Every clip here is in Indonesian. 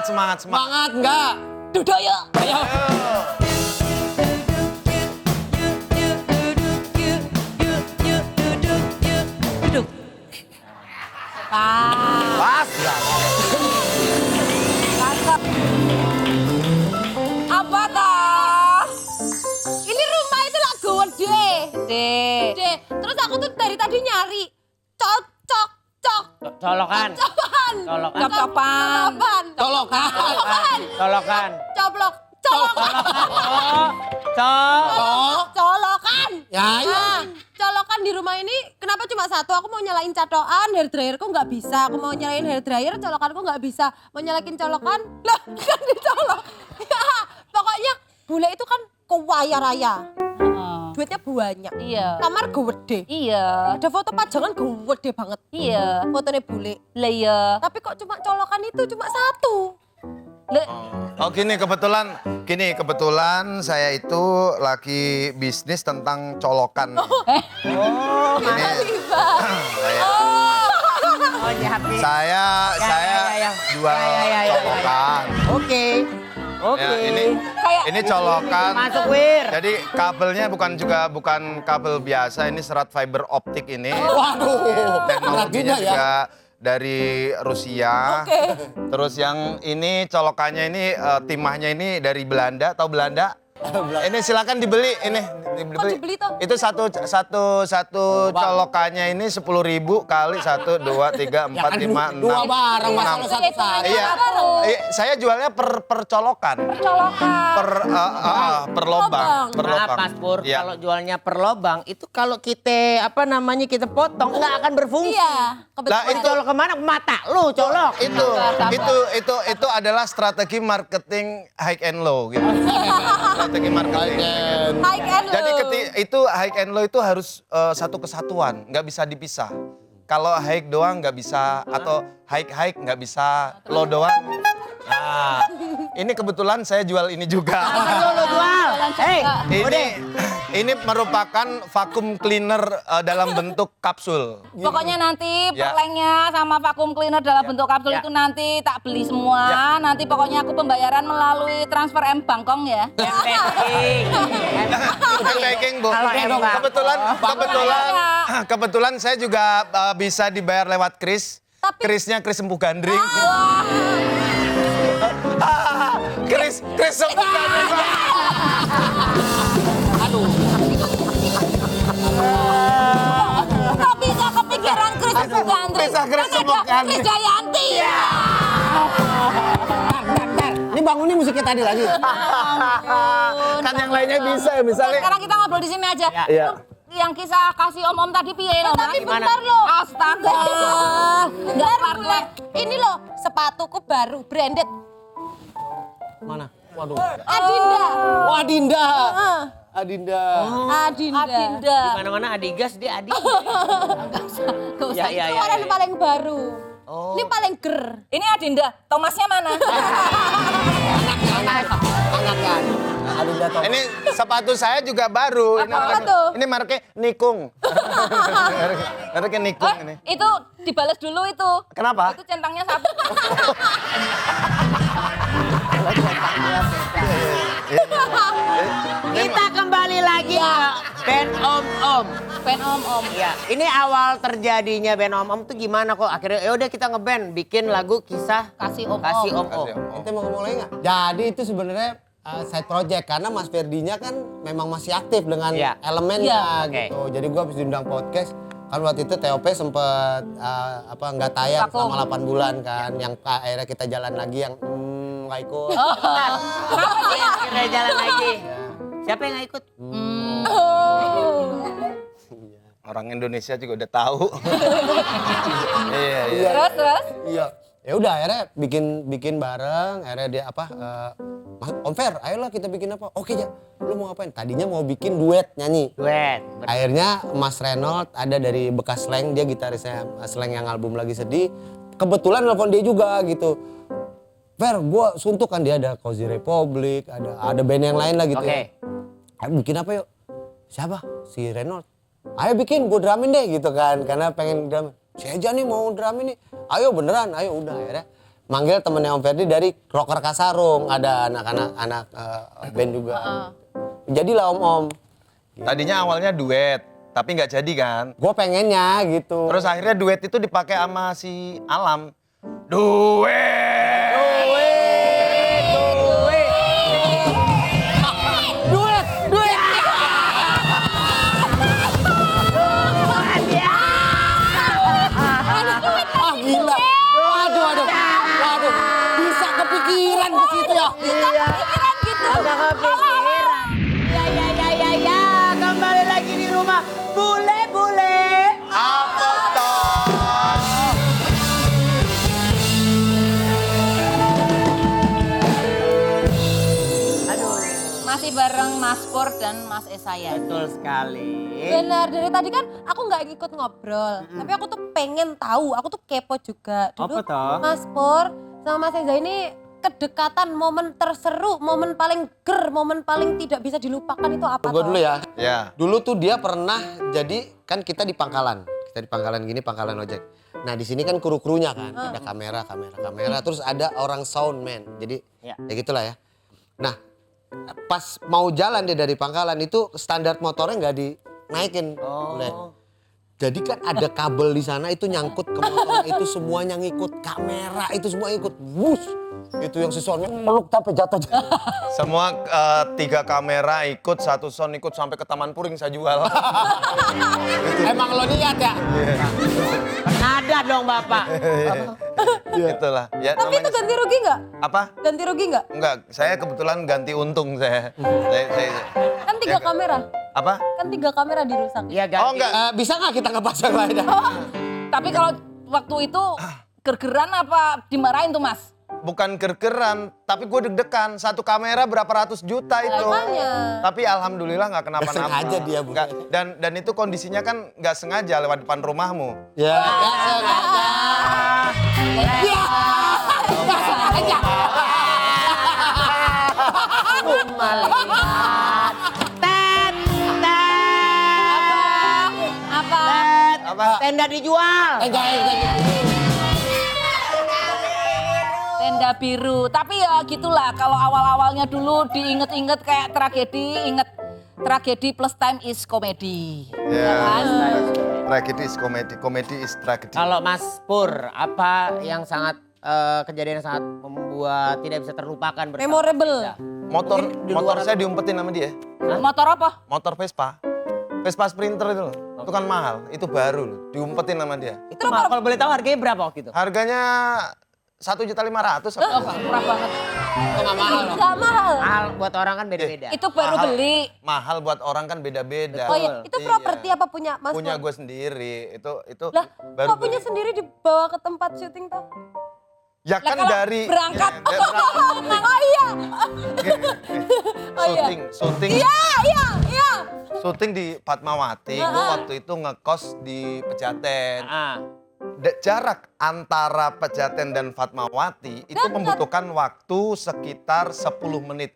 semangat. Semangat enggak? Duduk yuk. Ayo. Duduk. Pas. Cakep. Apa toh? Ini rumah itu lah gede. Dek. Gede. Terus aku tuh dari tadi nyari. Cok. Colokan. Copan. Colokan. Cop-copan. Copan. Colokan. Copan. Colokan. Coplok. Colokan. Colokan. Ya, iya. Nah, colokan di rumah ini kenapa cuma satu? Aku mau nyalain catokan, hair dryerku nggak bisa. Aku mau nyalain hair dryer, colokanku nggak bisa. Mau nyalain colokan, lah kan dicolok. Ya, pokoknya bule itu kan kaya raya. Duitnya banyak. Iya. Kamar gede. Iya. Ada foto pajangan gede banget. Iya. Fotonya bule. Lah iya. Tapi kok cuma colokan itu cuma satu. Oh gini kebetulan saya itu lagi bisnis tentang colokan. Ini saya jual colokan. Oke. Ya, ini colokan. Masuk Wir. Jadi kabelnya bukan kabel biasa, ini serat fiber optik ini. Waduh. Teknologinya berat juga ya. juga dari Rusia. Terus yang ini colokannya ini timahnya ini dari Belanda, tahu Belanda? Ini silakan dibeli ini. dibeli toh? Itu satu colokannya ini 10.000 kali 1 2 3 4 5 6. Dua barang masa lo satu-satu. Iya. Saya jualnya per colokan. Colokan. Per lobang. Maaf Mas Pur, Iya. kalau jualnya per lobang itu kalau kita kita potong nggak akan berfungsi. Iya. Lah, Itu colok kemana? Mata lu colok. Itu adalah strategi marketing high and low gitu. Strategi marketing. High end low. Jadi itu high and low itu harus satu kesatuan, nggak bisa dipisah. Kalau high doang nggak bisa, atau high nggak bisa, low doang. Nah, ini kebetulan saya jual ini juga. Lu jual. Hei, Ini merupakan vacuum cleaner dalam bentuk kapsul. Pokoknya nanti Ya. perlengnya sama vacuum cleaner dalam bentuk kapsul Ya. itu nanti tak beli semua. Nanti pokoknya aku pembayaran melalui transfer M Bangkong ya. Banking, Bu. Kalau emang. Kebetulan saya juga bisa dibayar lewat kris. Krisnya kris empuh gandring. Kris empuh gandring. Kok bisa kepikiran Kris Gandri? Bisa Kris Kan ada Gandri. Kris Jayanti. Ini bangunnya musiknya tadi lagi. Kan yang lainnya bisa ya, misalnya. Sekarang kita ngobrol di sini aja. Iya. Yang kisah kasih om-om tadi piye loh? Tapi Mas? bentar loh. Astaga. Enggak kelar. Ini loh sepatuku baru branded. Mana? Waduh. Adinda. Oh, Adinda. Heeh. Adinda. Adinda. Adinda. Di mana-mana Adigas dia Adi. Gak usah, Ya. itu orang paling baru. Ini paling ger. Ini Adinda. Thomasnya mana? Anak kan. Adinda Thomas. Ini sepatu saya juga baru. Apa tuh? Ini mereknya Nikung. Mereknya Nikung ini. Itu dibales dulu itu. Kenapa? Itu centangnya satu. Kita kembali lagi ke band Om-Om. Pen om-om. Ya, ini awal terjadinya band Om-Om tuh gimana kok? Akhirnya ya udah kita ngeband, bikin lagu kisah Kasih om-om. Kasih Om-Om. Kasih Om. Ente mau ngomong lagi nggak? Jadi itu sebenarnya side project karena Mas Ferdinya kan memang masih aktif dengan Iya. elemennya Iya. gitu. Jadi gua habis diundang podcast kan waktu itu TOP sempet nggak tayang Vakum. selama 8 bulan kan. Yang akhirnya kita jalan lagi yang nggak ikut. Kenapa sih akhirnya jalan lagi? Siapa yang nggak ikut? Orang Indonesia juga udah tahu. Iya. Terus? Iya. Ya udah akhirnya bikin bareng, akhirnya dia Mas Om Fer, ayolah kita bikin apa? Oke ya, lu mau ngapain? Tadinya mau bikin duet nyanyi. Duet. Akhirnya Mas Renold ada dari bekas Slang, dia gitarisnya Slang yang album lagi sedih. Kebetulan nelfon dia juga gitu. Fer, gua suntuk kan dia ada Cozy Republic, ada band yang lain lah gitu. Oke. Ya. Ayo bikin apa yuk? Siapa? Si Renold. Ayo bikin, gue drumin deh gitu kan. Karena pengen drum. Si aja nih mau drumin nih. Ayo beneran, ayo udah akhirnya. manggil temennya Om Ferdi dari Rocker Kasarung, ada anak-anak band juga. Jadilah Om. Tadinya awalnya duet, tapi nggak jadi kan. Gue pengennya gitu. Terus akhirnya duet itu dipakai sama si Alam. Duet. Ah gila. Waduh. Bisa kepikiran ke situ ya. Kepikiran gitu. Agak kepikiran. Ya. Kembali lagi di rumah. Bule. Apa toh? Aduh, Masih bareng Mas Pur dan Mas Esaya. betul sekali. Benar, dari tadi kan aku nggak ikut ngobrol. Tapi aku tuh pengen tahu, aku tuh kepo juga. Dulu Apa toh? Mas Pur sama Mas Eza ini kedekatan, momen terseru, momen paling momen paling tidak bisa dilupakan itu apa Gue dulu ya. Ya. Dulu tuh dia pernah jadi kan kita di pangkalan. Kita di pangkalan gini, pangkalan ojek. Nah di sini kan kru-krunya kan, ada kamera, terus ada orang soundman. Jadi Ya. ya gitulah ya. Nah pas mau jalan dia dari pangkalan itu standar motornya nggak dinaikin. Boleh. Jadi kan ada kabel di sana itu nyangkut ke motor, itu semuanya ngikut, kamera itu semua ikut, bus. Itu yang si soundman meluk sampai jatuh. Semua 3 kamera ikut, 1 sound ikut sampai ke Taman Puring saya jual. Emang lo niat ya? Nada dong Bapak. Itulah. Ya, Tapi itu namanya- ganti rugi nggak? apa? Ganti rugi nggak? Enggak, saya kebetulan ganti untung saya. Kan 3 kamera. Apa? Kan 3 kamera dirusak. Iya ganti. Oh enggak. Bisa nggak kita ngepasang lainnya? Tapi kalau waktu itu gergeran apa dimarahin tuh Mas? Bukan gergeran, tapi gue deg-degan. 1 kamera berapa ratus juta itu. Makanya. Tapi alhamdulillah nggak kenapa-napa. Nggak sengaja dia, Bu. Nggak, dan itu kondisinya kan nggak sengaja lewat depan rumahmu. Ya, sengaja. Melihat. Tet. Apa? Apa? Tenda dijual. Tenda biru. Tapi ya gitulah kalau awal-awalnya dulu diinget-inget kayak tragedi, inget tragedi plus time is comedy. Ya. kan? Tragedy is comedy, comedy is tragedy. Kalau Mas Pur, apa yang sangat kejadian yang sangat membuat tidak bisa terlupakan bersama Memorable. Eza? Motor, Mungkin di motor luar- saya diumpetin sama dia. Motor apa? Motor Vespa. Vespa Sprinter itu loh. Itu kan mahal, itu baru loh. Diumpetin sama dia. Itu kalau boleh tahu harganya berapa waktu itu? Harganya 1.500.000. Murah banget. Gak mahal. Mahal buat orang kan beda-beda. Itu baru Mahal. beli. Mahal buat orang kan beda-beda. Oh iya, itu properti apa punya Mas Punya Pur? gue sendiri. Itu Lah, baru kok punya beli. sendiri dibawa ke tempat syuting tuh? Ya Lah, kan kalau dari berangkat. Ya, berangkat. Oh iya. Oh iya. syuting Iya. syuting di Fatmawati. Gue waktu itu ngekos di Pejaten. Ah. Jarak antara Pejaten dan Fatmawati itu membutuhkan waktu sekitar 10 menit.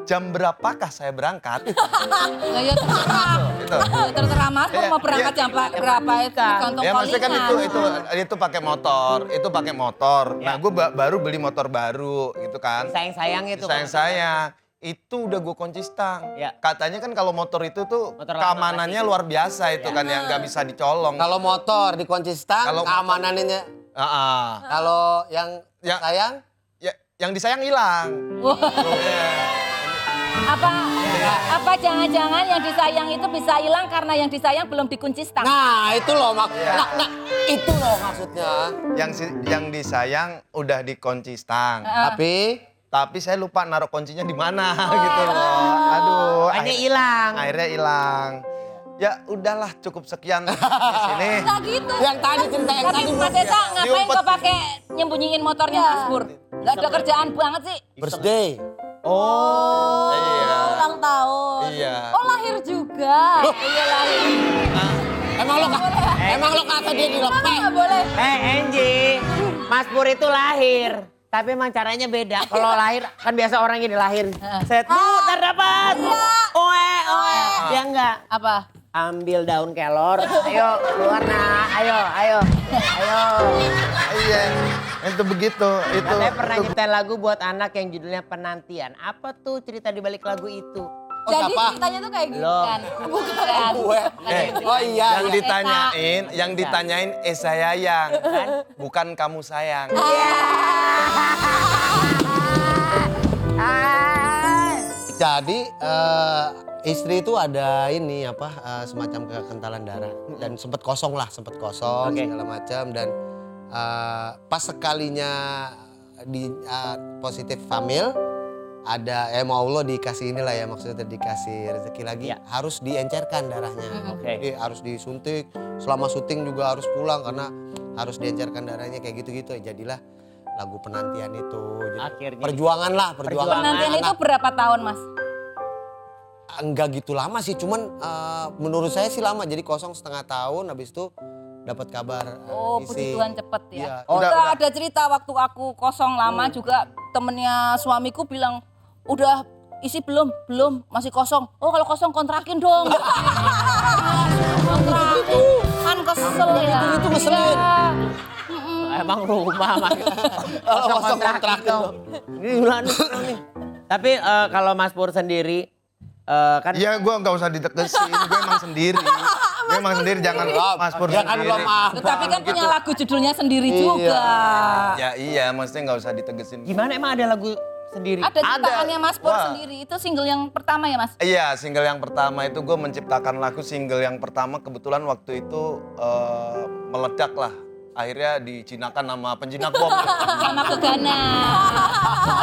Jam berapakah saya berangkat? Lah ya terserah. Gitu. Ya terserah Mas Iya, mau berangkat iya. jam berapa itu tergantung Ya maksudnya kan callingan. itu pakai motor, itu pakai motor. Nah, gue baru beli motor baru gitu kan. Sayang-sayang itu. Sayang-sayang. Itu udah gue kunci stang. Ya. Katanya kan kalau motor itu tuh Motor lama keamanannya luar biasa itu kan yang nggak bisa dicolong. Kalau motor dikunci stang, Kalau motor- keamanannya. Kalau yang Ya. sayang, Ya, yang disayang hilang. Apa jangan-jangan yang disayang itu bisa hilang karena yang disayang belum dikunci stang. nah itu loh Iya. itu loh maksudnya. Yang disayang udah dikunci stang. Tapi saya lupa naruh kuncinya di mana gitu loh. Aduh. Hanya hilang. Akhirnya hilang. Ya udahlah cukup sekian di sini. Gak gitu. Yang tadi cerita yang Tapi tadi. Mas Esa ngapain Diumpet. kok pakai nyembunyiin motornya Mas Pur? Gak ada kerjaan banget sih. Birthday. Oh, Iya. ulang tahun. Iya. Oh, lahir juga. Iya lahir. Emang lo kata dia di Nggak boleh. Angie, Mas Pur itu lahir. Tapi emang caranya beda. Kalau lahir, kan biasa orang gini lahir. Set, bu, terdapat. Oe. Ya enggak. Apa? Ambil daun kelor. Ayo, keluar nah. Ayo. Iya. Itu begitu. Itu. Saya pernah nyiptain lagu buat anak yang judulnya Penantian. Apa tuh cerita di balik lagu itu? Oh, Jadi siapa? ceritanya tuh kayak gitu. Lo. Bukan. Gue. Oh iya. Yang ditanyain saya yang, bukan kamu sayang. Jadi istri itu ada ini apa semacam kekentalan darah dan sempat kosong Oke. segala macam dan pas sekalinya di positif hamil ada mau Allah dikasih inilah ya maksudnya dikasih rezeki lagi Iya. harus diencerkan darahnya. Oke. Jadi harus disuntik selama syuting juga harus pulang karena harus diencerkan darahnya kayak gitu-gitu jadilah lagu penantian itu. Jadi, Akhirnya. perjuangan lah, perjuangan. Penantian itu berapa tahun, Mas? Enggak gitu lama sih, cuman menurut saya sih lama. Jadi 0,5 tahun, habis itu dapat kabar Oh, isi. puji Tuhan cepet ya. Iya. Udah ada cerita waktu aku kosong lama juga temennya suamiku bilang, udah isi belum? Belum, masih kosong. Oh kalau kosong kontrakin dong. Kan kesel ya. Itu ngeselin. Iya. Emang rumah mah. Kosong kontrak dong. Gila nih. Tapi kalau Mas Pur sendiri kan Iya, gue nggak usah ditegesin. Gue emang sendiri. Gue emang sendiri, jangan Mas Pur Ya kan sendiri. belum apa. Tetapi kan punya lagu judulnya sendiri Iya. juga. Ya iya, maksudnya nggak usah ditegesin. gimana emang ada lagu sendiri? Ada ciptaannya Mas Pur Wah. sendiri. Itu single yang pertama ya Mas? Iya, single yang pertama itu gue menciptakan lagu single yang pertama kebetulan waktu itu meledak lah. Akhirnya dijinakan nama penjinak bom. Sama ke Ghana.